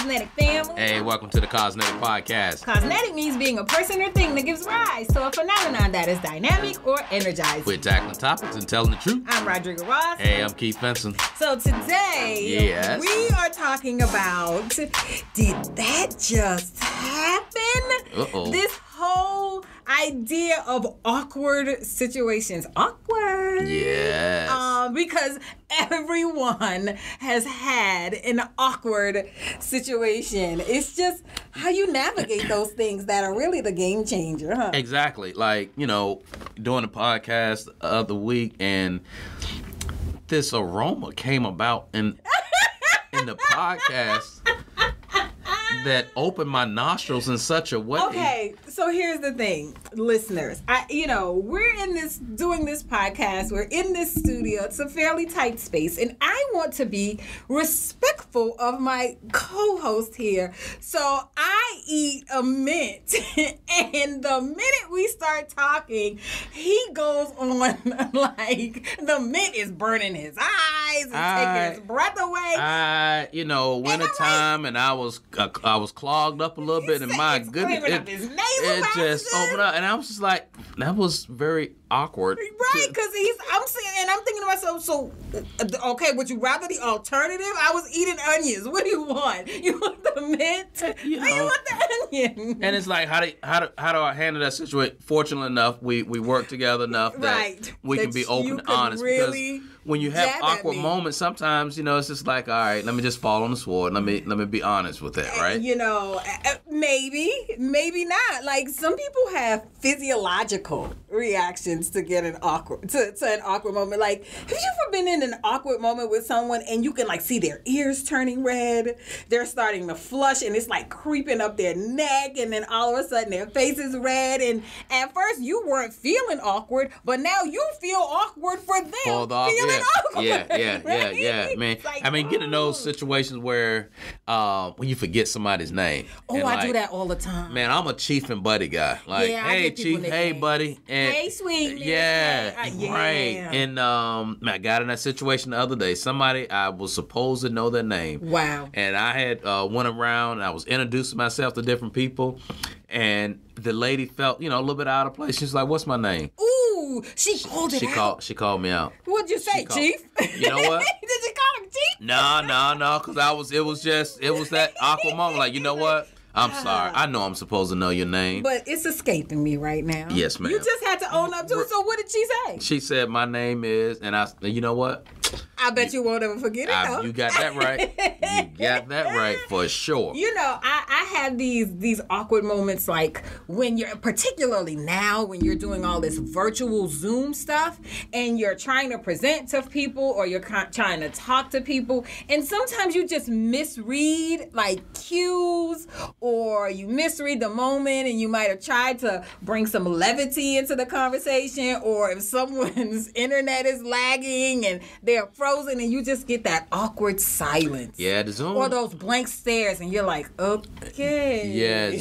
CAUSENETIC family. Hey, welcome to the CAUSENETIC podcast. CAUSENETIC means being a person or thing that gives rise to a phenomenon that is dynamic or energizing. We're tackling topics and telling the truth. I'm Rodrigo Ross. Hey, I'm Keith Benson. So today, Yes. we are talking about, did that just happen? Uh-oh. This whole idea of awkward situations. Awkward. Yes. Because everyone has had an awkward situation. It's just how you navigate those things that are really the game changer, huh? Exactly. Like, doing a podcast the other week, and this aroma came about in the podcast that opened my nostrils in such a way. Okay, so here's the thing, listeners. We're doing this podcast. We're in this studio. It's a fairly tight space, and I want to be respectful of my co-host here. So I eat a mint, and the minute we start talking, he goes on like the mint is burning his eyes and taking his breath away. Wintertime, and I was clogged up a little bit, and my goodness, it just opened up, and I was just like, that was very awkward. Right, because I'm thinking to myself, so, okay, would you rather the alternative? I was eating onions. What do you want? You want the mint? Or you want the onion? And it's like, how do I handle that situation? Fortunately enough, we work together enough that we can be open and honest. Really, because when you have awkward moments, sometimes, it's just like, all right, let me just fall on the sword. Let me be honest with that, right? Maybe not. Like, some people have physiological reactions to get an awkward moment. Like, have you ever been in an awkward moment with someone and you can like see their ears turning red, they're starting to flush, and it's like creeping up their neck, and then all of a sudden their face is red, and at first you weren't feeling awkward, but now you feel awkward for them feeling awkward. Yeah, man. Like, get in those situations where when you forget somebody's name. Oh, I do that all the time. Man, I'm a chief and buddy guy. Like, hey, chief, hey, buddy. And hey, sweet. Yeah, right. And I got in that situation the other day. Somebody, I was supposed to know their name. Wow. And I had went around, and I was introducing myself to different people, and the lady felt, a little bit out of place. She's like, "What's my name?" Ooh, she called it out. She called me out. What'd you say, Chief? You know what? Did you call him Chief? No, because it was that awkward moment. Like, you know what? I'm sorry. I know I'm supposed to know your name. But it's escaping me right now. Yes, ma'am. You just had to own up to it. So what did she say? She said, my name is, and you know what? I bet you won't ever forget it, though. You got that right. You got that right for sure. I have these awkward moments, like when particularly now when you're doing all this virtual Zoom stuff and you're trying to present to people or you're trying to talk to people, and sometimes you just misread like cues, or you misread the moment, and you might have tried to bring some levity into the conversation, or if someone's internet is lagging and they're frozen, and you just get that awkward silence. Yeah, the Zoom. Or those blank stares, and you're like, okay. Yeah,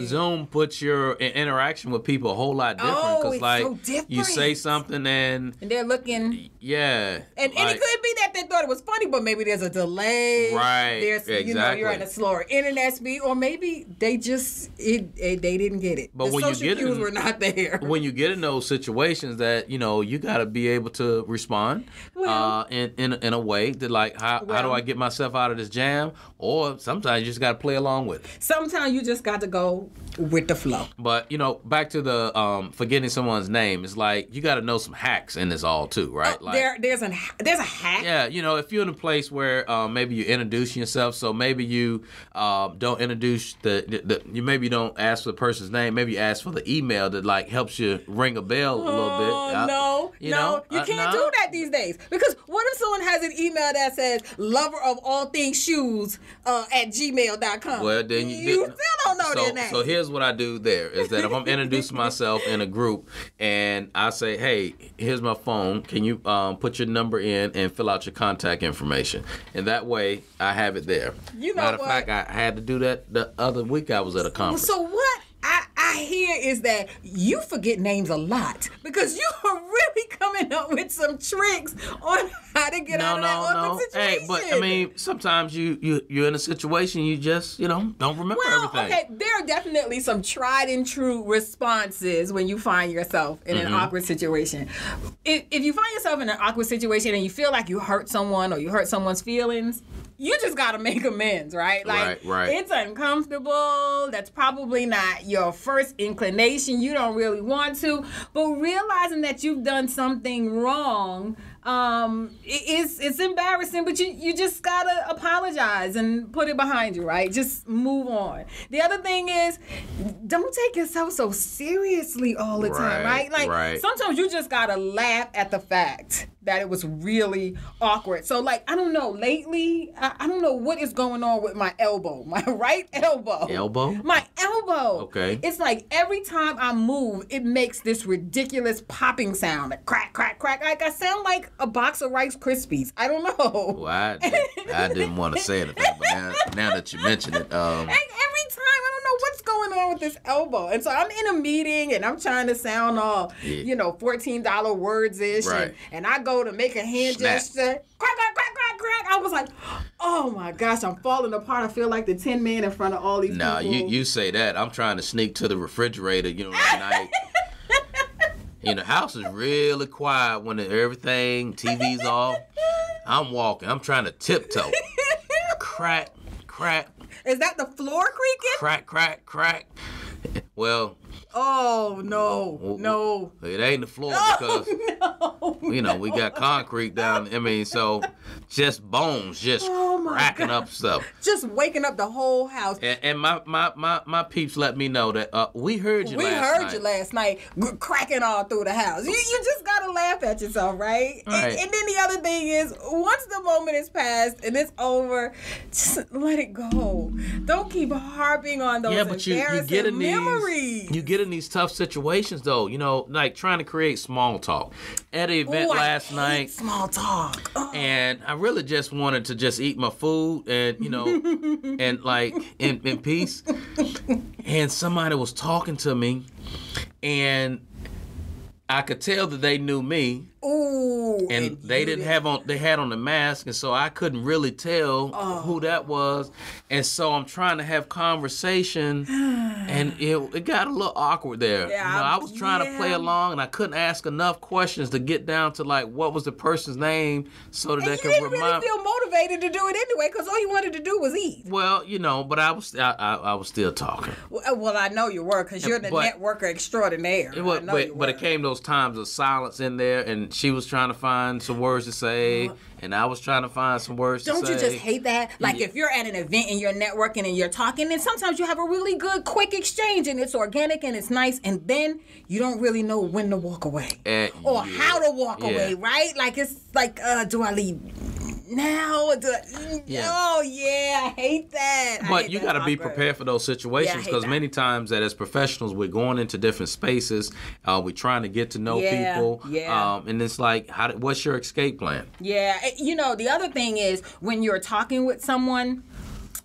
Zoom puts your interaction with people a whole lot different. Because so different. You say something and they're looking. Yeah. And it could be that they thought it was funny, but maybe there's a delay. Right. There's, exactly. You're at a slower internet speed, or maybe they just they didn't get it. But the when social you get cues were not there. When you get in those situations, that you got to be able to respond in a way that, like, how do I get myself out of this jam? Or sometimes you just got to play along with it. Sometimes you just got to go with the flow. But back to the forgetting someone's name, it's like you got to know some hacks in this all too, right? There's a hack. Yeah, if you're in a place where maybe you introduce yourself, so maybe you don't introduce you maybe don't ask for the person's name, maybe you ask for the email that like helps you ring a bell a little bit. No, you can't do that these days, because what if someone has an email that says lover of all things shoes at gmail.com? Well, then you still don't know their name. So here's what I do there is that if I'm introducing myself in a group and I say, hey, here's my phone, can you put your number in and fill out your contact information? And that way I have it there. Matter of fact, I had to do that the other week. I was at a conference. So what I hear is that you forget names a lot, because you are really coming coming up with some tricks on how to get out of that awkward situation. Hey, but I mean, sometimes you're in a situation you just don't remember everything. Okay, there are definitely some tried and true responses when you find yourself in an awkward situation. If you find yourself in an awkward situation and you feel like you hurt someone or you hurt someone's feelings, you just got to make amends, right? Like, right. It's uncomfortable. That's probably not your first inclination. You don't really want to. But realizing that you've done something wrong, it's embarrassing, but you just got to apologize and put it behind you, right? Just move on. The other thing is, don't take yourself so seriously all the time, right? Like, sometimes you just got to laugh at the fact that it was really awkward. So, like, I don't know, lately, I don't know what is going on with my elbow, my right elbow. Elbow? My elbow. Okay. It's like every time I move, it makes this ridiculous popping sound, like crack, crack, crack. Like I sound like a box of Rice Krispies. I don't know. Well, I didn't want to say anything, but now that you mention it, and every time, I don't know what's going on with this elbow. And so I'm in a meeting and I'm trying to sound all, $14 words-ish. Right. And I go to make a hand gesture. Crack, crack, crack, crack, crack. I was like, oh my gosh, I'm falling apart. I feel like the Tin Man in front of all these people. Nah, you say that. I'm trying to sneak to the refrigerator, at night. The house is really quiet when everything, TV's off. I'm walking. I'm trying to tiptoe. Crack, crack. Is that the floor creaking? Crack, crack, crack. Well. Oh, no. It ain't the floor because, we got concrete down. I mean, so just bones just cracking up stuff. Just waking up the whole house. And my peeps let me know that we heard you last night. We heard you last night cracking all through the house. You just got to laugh at yourself, right? Right. And then the other thing is, once the moment is past and it's over, just let it go. Don't keep harping on those embarrassing memories. You get in these tough situations, though, like trying to create small talk. At an event last night. Small talk. And I really just wanted to just eat my food and, and like in peace. And somebody was talking to me and I could tell that they knew me. Ooh. And they didn't have on, they had on the mask, and so I couldn't really tell who that was. And so I'm trying to have conversation, and it got a little awkward there. Yeah, I was trying to play along, and I couldn't ask enough questions to get down to like what was the person's name so that they could remind. You didn't really feel motivated to do it anyway, because all you wanted to do was eat. Well, but I was still talking. Well, I know you were, because you're the networker extraordinaire. But it came those times of silence in there, and she was trying to find some words to say, and I was trying to find some words to say. Don't you just hate that? Like, if you're at an event and you're networking and you're talking, and sometimes you have a really good, quick exchange, and it's organic and it's nice, and then you don't really know when to walk away or how to walk away, right? Like, it's like, do I leave now? Oh, yeah, I hate that. But you got to be prepared for those situations, because many times that as professionals, we're going into different spaces. We're trying to get to know people. Yeah. And it's like, what's your escape plan? Yeah. The other thing is when you're talking with someone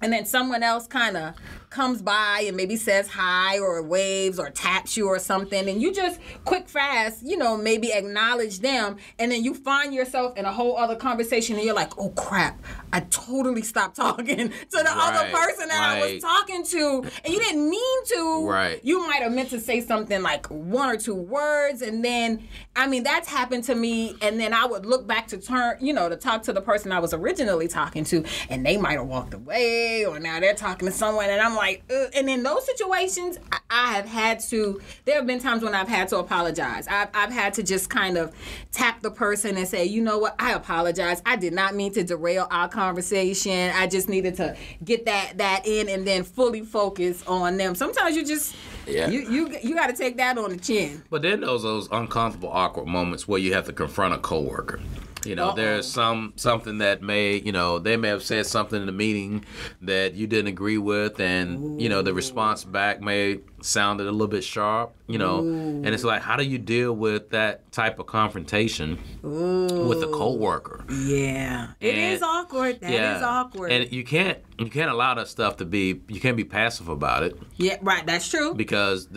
and then someone else kind of comes by and maybe says hi or waves or taps you or something, and you just quick fast, maybe acknowledge them, and then you find yourself in a whole other conversation and you're like, oh crap, I totally stopped talking to the other person that I was talking to, and you didn't mean to. Right. You might have meant to say something like one or two words, and then, that's happened to me, and then I would look back to to talk to the person I was originally talking to, and they might have walked away, or now they're talking to someone, and I'm like, and in those situations, there have been times when I've had to apologize. I've had to just kind of tap the person and say, you know what, I apologize. I did not mean to derail our conversation. I just needed to get that in and then fully focus on them. Sometimes you just, you got to take that on the chin. But then those uncomfortable, awkward moments where you have to confront a coworker. There's something that may, they may have said something in the meeting that you didn't agree with, and, the response back may sounded a little bit sharp, and it's like, how do you deal with that type of confrontation with a coworker? Yeah, it is awkward. That is awkward. And you can't allow that stuff to be. You can't be passive about it. Yeah, right. That's true. Because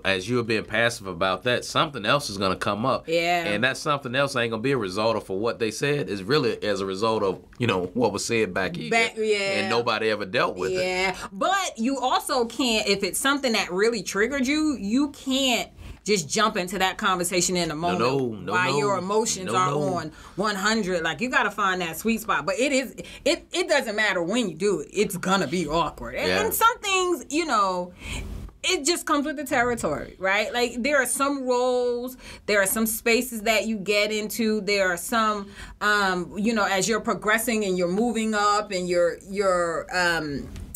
as you're being passive about that, something else is going to come up. Yeah. And that something else ain't going to be a result of for what they said. Is really as a result of what was said back here. And nobody ever dealt with it. Yeah, but you also can't, if it's something that really triggered you, you can't just jump into that conversation in a moment while your emotions are on 100. Like, you got to find that sweet spot. But it doesn't matter when you do it. It's going to be awkward. And some things, it just comes with the territory, right? Like, there are some roles, there are some spaces that you get into, there are some, as you're progressing and you're moving up and you're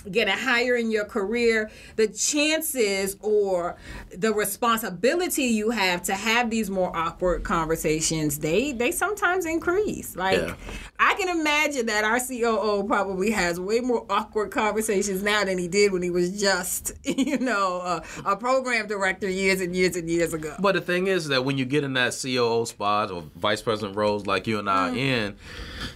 getting higher in your career, the chances or the responsibility you have to have these more awkward conversations, they sometimes increase. Like, I can imagine that our COO probably has way more awkward conversations now than he did when he was just, a program director years and years and years ago. But the thing is that when you get in that COO spot or vice president roles like you and I are in,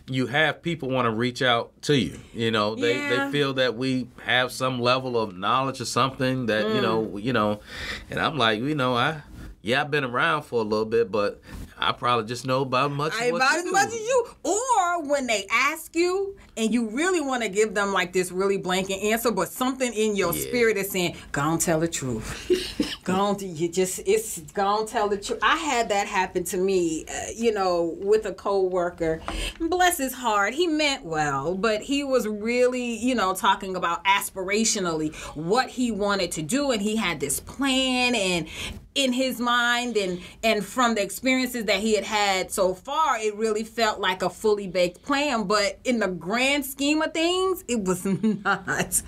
you have people want to reach out to you. They feel that we have some level of knowledge or something that, and I'm like, I've been around for a little bit, but I probably just know about as much as you. Or when they ask you and you really want to give them like this really blanket answer, but something in your spirit is saying, go on, tell the truth. Go on tell the truth. I had that happen to me, with a coworker. Bless his heart. He meant well, but he was really, talking about aspirationally what he wanted to do. And he had this plan and in his mind and from the experiences that he had so far, it really felt like a fully baked plan. But in the grand scheme of things, it was not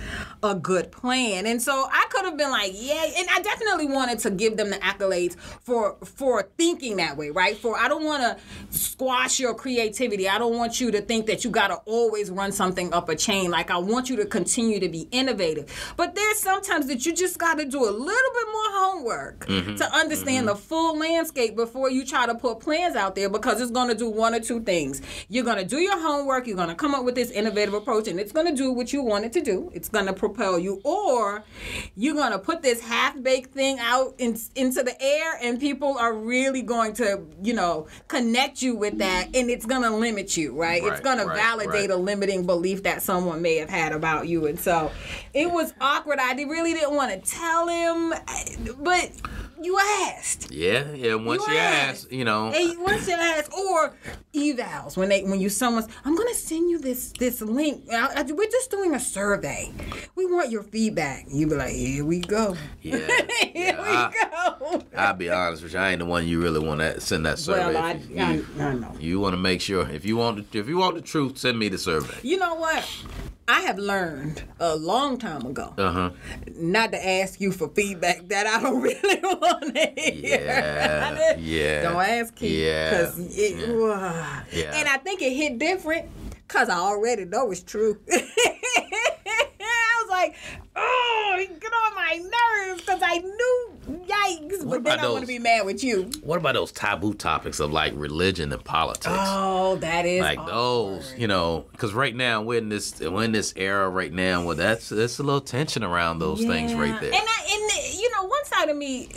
a good plan. And so I could have been like, and I definitely wanted to give them the accolades for thinking that way, right? I don't want to squash your creativity. I don't want you to think that you got to always run something up a chain. Like, I want you to continue to be innovative. But there's sometimes that you just got to do a little bit more homework to understand the full landscape before you try to put plans out there, because it's going to do one or two things. You're going to do your homework, you're going to come up with this innovative approach, and it's going to do what you want it to do. It's going to propel you. Or you're going to put this half-baked thing out into the air, and people are really going to, connect you with that, and it's going to limit you, right? It's going to validate a limiting belief that someone may have had about you. And so it was awkward. I really didn't want to tell him, but you asked. Yeah. Once you ask, And once you ask, or evals when someone's, I'm gonna send you this link. We're just doing a survey. We want your feedback. You be like, here we go. Yeah. Here we go. I'll be honest with you. I ain't the one you really want to send that survey. Well, I know. You want to make sure if you want the truth, send me the survey. You know what? I have learned a long time ago not to ask you for feedback that I don't really want to hear. Yeah. Don't ask Keith. Yeah. And I think it hit different because I already know it's true. I was like, oh, get on my nerves because I knew, yikes, but then I want to be mad with you. What about those taboo topics of like religion and politics? Oh, that is like awkward. Those, because right now we're in this era right now where there's a little tension around those things right there. And one side of me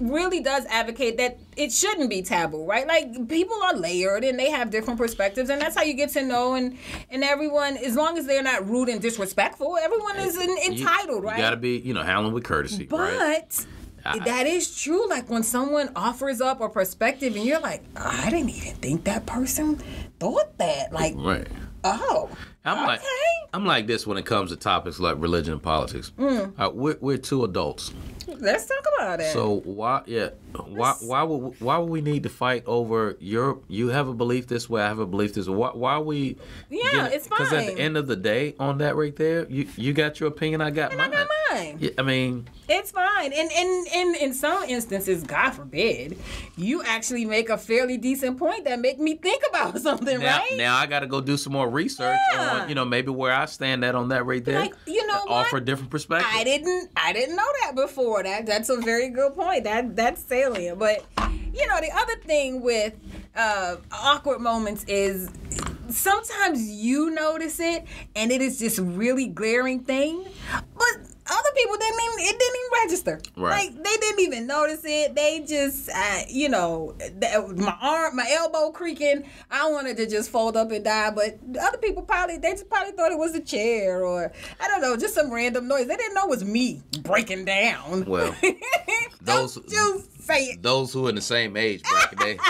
really does advocate that it shouldn't be taboo, right? Like, people are layered and they have different perspectives, and that's how you get to know and everyone, as long as they're not rude and disrespectful, everyone is entitled, right? You gotta be, handling with courtesy, right? But that is true. Like, when someone offers up a perspective and you're like, I didn't even think that person thought that. Like, oh, I'm like this when it comes to topics like religion and politics. We're two adults. Let's talk about it. So why would we need to fight over you have a belief this way, I have a belief this way? Why it's fine. Because at the end of the day, on that right there, you got your opinion, I got mine. fine. I mean, it's fine. And in some instances, God forbid, you actually make a fairly decent point that make me think about something, right? Now I got to go do some more research on, maybe where I stand at on that right there. Like, you know what? Offer a different perspective. I didn't know that before. That's a very good point. That's salient. But, the other thing with awkward moments is sometimes you notice it and it is just really glaring thing, but other people it didn't even register. Right. Like, they didn't even notice it. They just, my elbow creaking. I wanted to just fold up and die, but other people probably thought it was a chair or, I don't know, just some random noise. They didn't know it was me breaking down. Well, those who are in the same age bracket,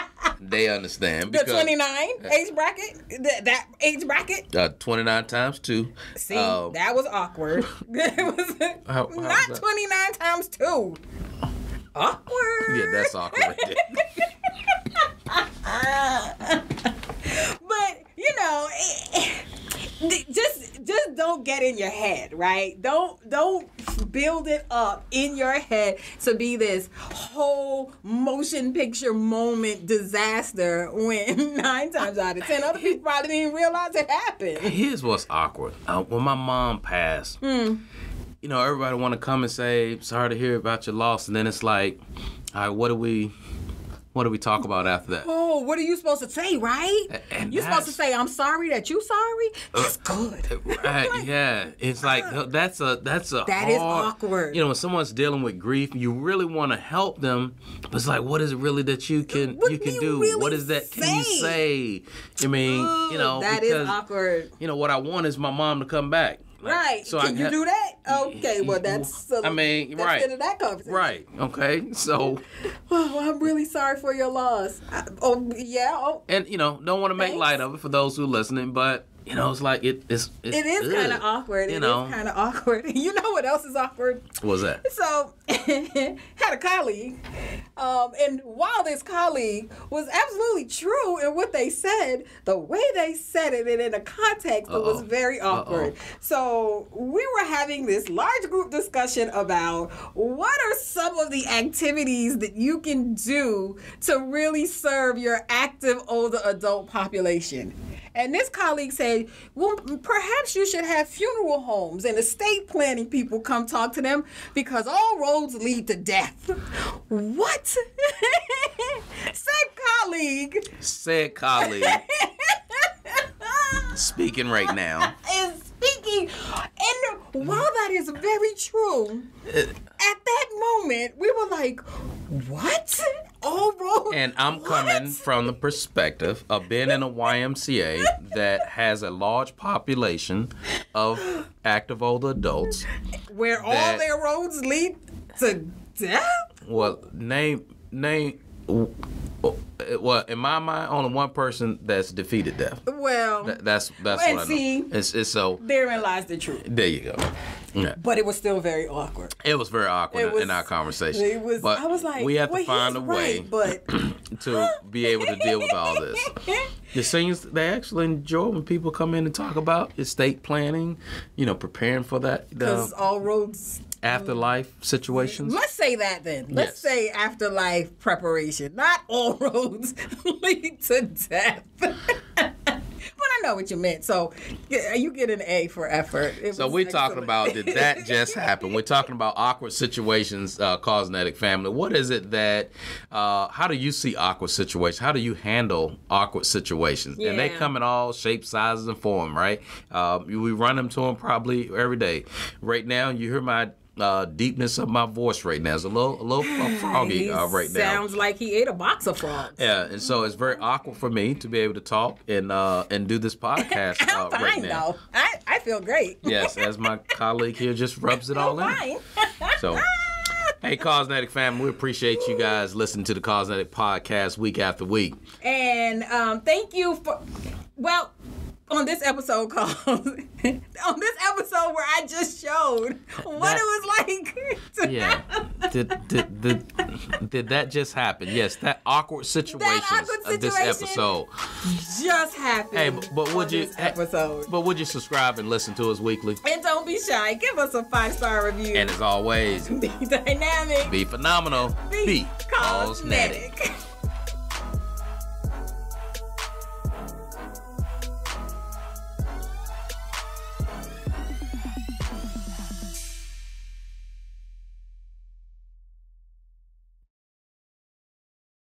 they understand. The 29 age bracket? That age bracket? 29 times 2. See, that was awkward. How not was 29 times 2. Awkward. Yeah, that's awkward right there. But, just don't get in your head, right? Don't build it up in your head to be this whole motion picture moment disaster when 9 times out of 10 other people probably didn't even realize it happened. Here's what's awkward. When my mom passed, everybody want to come and say, sorry to hear about your loss, and then it's like, all right, what do we talk about after that? Oh, what are you supposed to say, right? And you're supposed to say, I'm sorry that you sorry? That's good. Right, yeah. It's like, that's a that hard, is awkward. When someone's dealing with grief, you really want to help them, but it's like, what is it really that you can do? Really what is that can you say? I mean, that because, is awkward. What I want is my mom to come back. Right. So can you do that? Okay, well, that's right. the end of that conversation. Right. Okay. So. Oh, I'm really sorry for your loss. And, don't want to make light of it for those who are listening, but, it's like it is kind of awkward. It is kind of awkward. You know what else is awkward? What's that? So, had a colleague, and while this colleague was absolutely true in what they said, the way they said it and in the context, it was very awkward. So, we were having this large group discussion about what are some of the activities that you can do to really serve your active older adult population. And this colleague said, well, perhaps you should have funeral homes and estate planning people come talk to them because all roads lead to death. What? Said colleague. Speaking right now. Is speaking. And while that is very true, at that moment, we were like, what? All roads? And I'm coming from the perspective of being in a YMCA that has a large population of active older adults. Where all their roads lead to death? Well, name. Well, in my mind, only one person that's defeated death. Well, that's what I know. It's so. Therein lies the truth. There you go. Yeah. But it was still very awkward. It was very awkward in our conversation. It was. But I was like, we have to find a way to be able to deal with all this. The seniors, they actually enjoy when people come in and talk about estate planning, preparing for that. Because all roads. Afterlife situations. Let's say that then. Let's say afterlife preparation. Not all roads lead to death. But I know what you meant. So you get an A for effort. So we're talking about, did that just happen? We're talking about awkward situations, CAUSENETIC family. What is it that, how do you see awkward situations? How do you handle awkward situations? Yeah. And they come in all shapes, sizes, and form, right? We run them to them probably every day. Right now, you hear my deepness of my voice right now. It's a little froggy right now. Sounds like he ate a box of frogs. Yeah, and so it's very awkward for me to be able to talk and do this podcast I'm fine, right now. Though. I feel great. Yes, as my colleague here just rubs it all in. So, hey, CAUSENETIC family, we appreciate you guys listening to the CAUSENETIC podcast week after week. And thank you for, on this episode where I just showed what it was like. Did that just happen? Yes, that awkward situation of this episode just happened. Hey, but would you episode? But would you subscribe and listen to us weekly? And don't be shy. Give us a 5-star review. And as always, be dynamic. be phenomenal. Be CAUSENETIC.